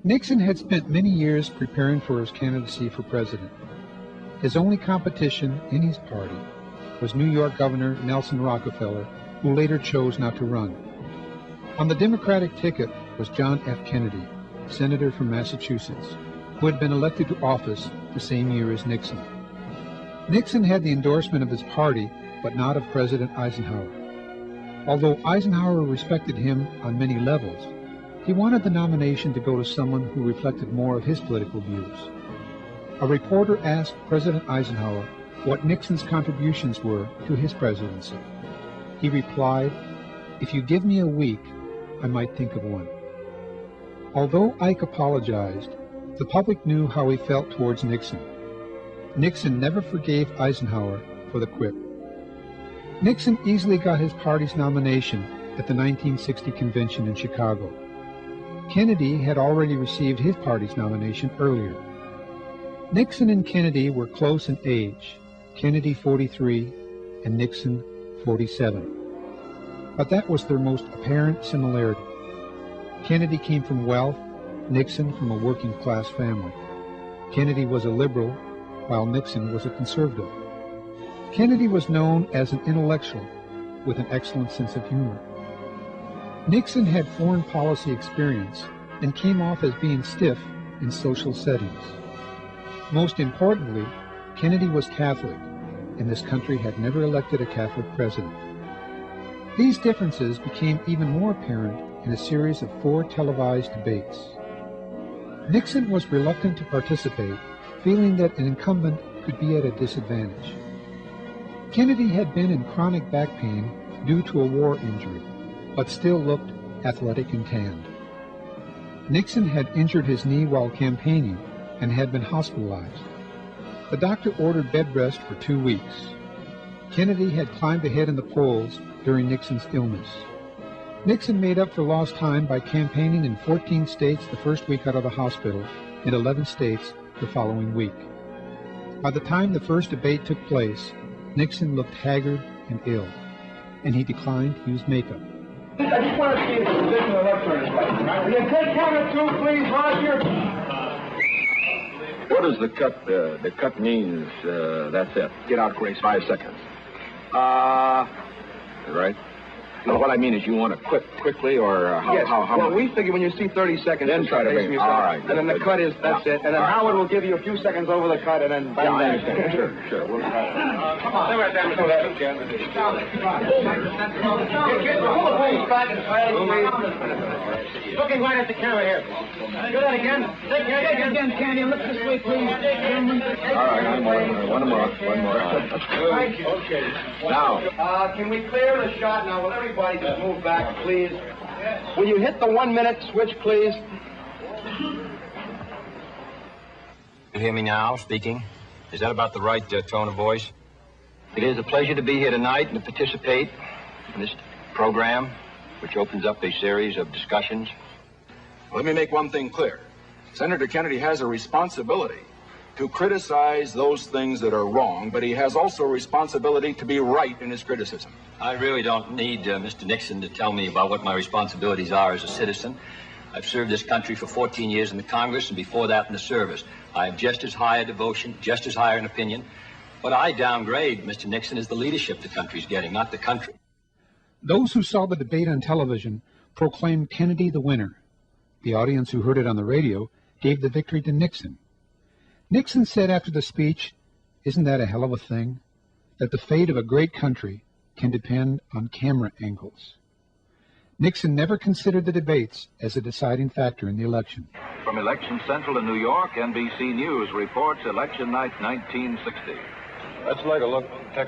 Nixon had spent many years preparing for his candidacy for president. His only competition in his party was New York Governor Nelson Rockefeller, who later chose not to run. On the Democratic ticket was John F. Kennedy, senator from Massachusetts, who had been elected to office the same year as Nixon. Nixon had the endorsement of his party, but not of President Eisenhower. Although Eisenhower respected him on many levels, he wanted the nomination to go to someone who reflected more of his political views. A reporter asked President Eisenhower what Nixon's contributions were to his presidency. He replied, "If you give me a week, I might think of one." Although Ike apologized, the public knew how he felt towards Nixon. Nixon never forgave Eisenhower for the quip. Nixon easily got his party's nomination at the 1960 convention in Chicago. Kennedy had already received his party's nomination earlier. Nixon and Kennedy were close in age, Kennedy 43 and Nixon 47. But that was their most apparent similarity. Kennedy came from wealth, Nixon from a working-class family. Kennedy was a liberal, while Nixon was a conservative. Kennedy was known as an intellectual with an excellent sense of humor. Nixon had foreign policy experience and came off as being stiff in social settings. Most importantly, Kennedy was Catholic, and this country had never elected a Catholic president. These differences became even more apparent in a series of 4 televised debates. Nixon was reluctant to participate, feeling that an incumbent could be at a disadvantage. Kennedy had been in chronic back pain due to a war injury, but still looked athletic and tanned. Nixon had injured his knee while campaigning and had been hospitalized. The doctor ordered bed rest for 2 weeks. Kennedy had climbed ahead in the polls during Nixon's illness. Nixon made up for lost time by campaigning in 14 states the first week out of the hospital and 11 states the following week. By the time the first debate took place, Nixon looked haggard and ill, and he declined to use makeup. I just want to see the position of the lectern is like. Will you take count of 2, please, Roger? What does the cut? The cut means that's it. Get out, Grace. 5 seconds. Right. No, what I mean is you want to quit quickly, or how? Yes. How well, we figure when you see 30 seconds, then try to bring yourself. All right. And then the cut is that's it. And then Howard will give you a few seconds over the cut, and then bang, I bang. understand. Sure. We'll try it. Come on. Come on. Looking right at the camera here. Do that again. Again, Candy. Look this way, please. All right. One more. Thank you. Okay. Now. Can we clear the shot now? Will everybody just move back, please? Will you hit the 1-minute switch, please? You hear me now, speaking? Is that about the right tone of voice? It is a pleasure to be here tonight and to participate in this program, which opens up a series of discussions. Let me make one thing clear. Senator Kennedy has a responsibility to criticize those things that are wrong, but he has also a responsibility to be right in his criticism. I really don't need Mr. Nixon to tell me about what my responsibilities are as a citizen. I've served this country for 14 years in the Congress and before that in the service. I have just as high a devotion, just as high an opinion. What I downgrade, Mr. Nixon, is the leadership the country's getting, not the country. Those who saw the debate on television proclaimed Kennedy the winner. The audience who heard it on the radio gave the victory to Nixon. Nixon said after the speech, "Isn't that a hell of a thing? That the fate of a great country can depend on camera angles." Nixon never considered the debates as a deciding factor in the election. From Election Central in New York, NBC News reports election night 1960. Let's take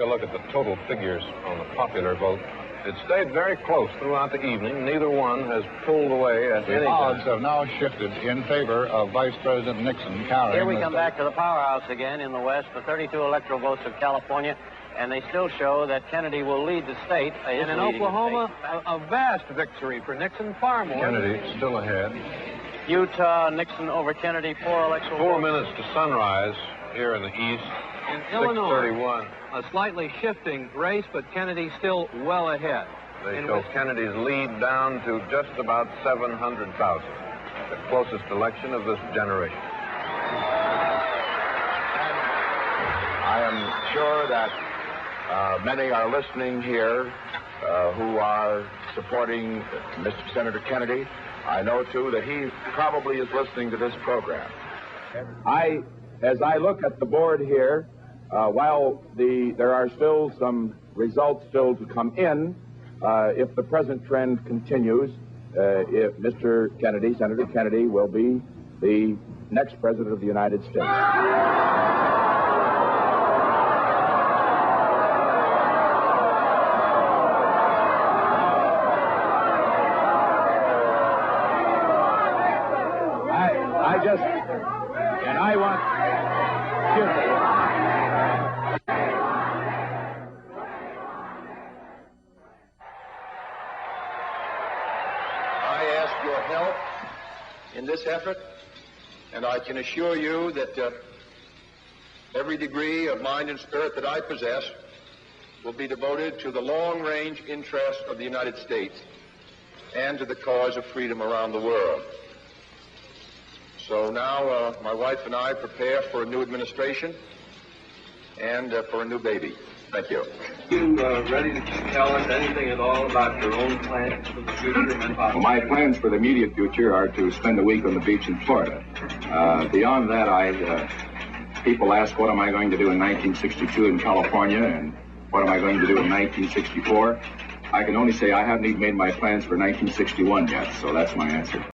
a look at the total figures on the popular vote. It stayed very close throughout the evening. Neither one has pulled away at any time. The odds have now shifted in favor of Vice President Nixon carrying. Here we come back to the powerhouse again in the West, the 32 electoral votes of California, and they still show that Kennedy will lead the state. And in Oklahoma, a vast victory for Nixon, far more. Kennedy still ahead. Utah, Nixon over Kennedy, 4 electoral 4 votes. minutes to sunrise here in the East. In Illinois, 6:31. a slightly shifting race, but Kennedy still well ahead. They show Kennedy's lead down to just about 700,000. the closest election of this generation. I am sure that many are listening here who are supporting Mr. Senator Kennedy. I know, too, that he probably is listening to this program. As I look at the board here, while there are still some results still to come in, if the present trend continues, if Mr. Kennedy, Senator Kennedy, will be the next president of the United States. I ask your help in this effort, and I can assure you that every degree of mind and spirit that I possess will be devoted to the long-range interest of the United States and to the cause of freedom around the world. So now my wife and I prepare for a new administration and for a new baby. Thank you. Are you ready to tell us anything at all about your own plans for the future? Well, my plans for the immediate future are to spend a week on the beach in Florida. Beyond that, people ask what am I going to do in 1962 in California and what am I going to do in 1964. I can only say I haven't even made my plans for 1961 yet, so that's my answer.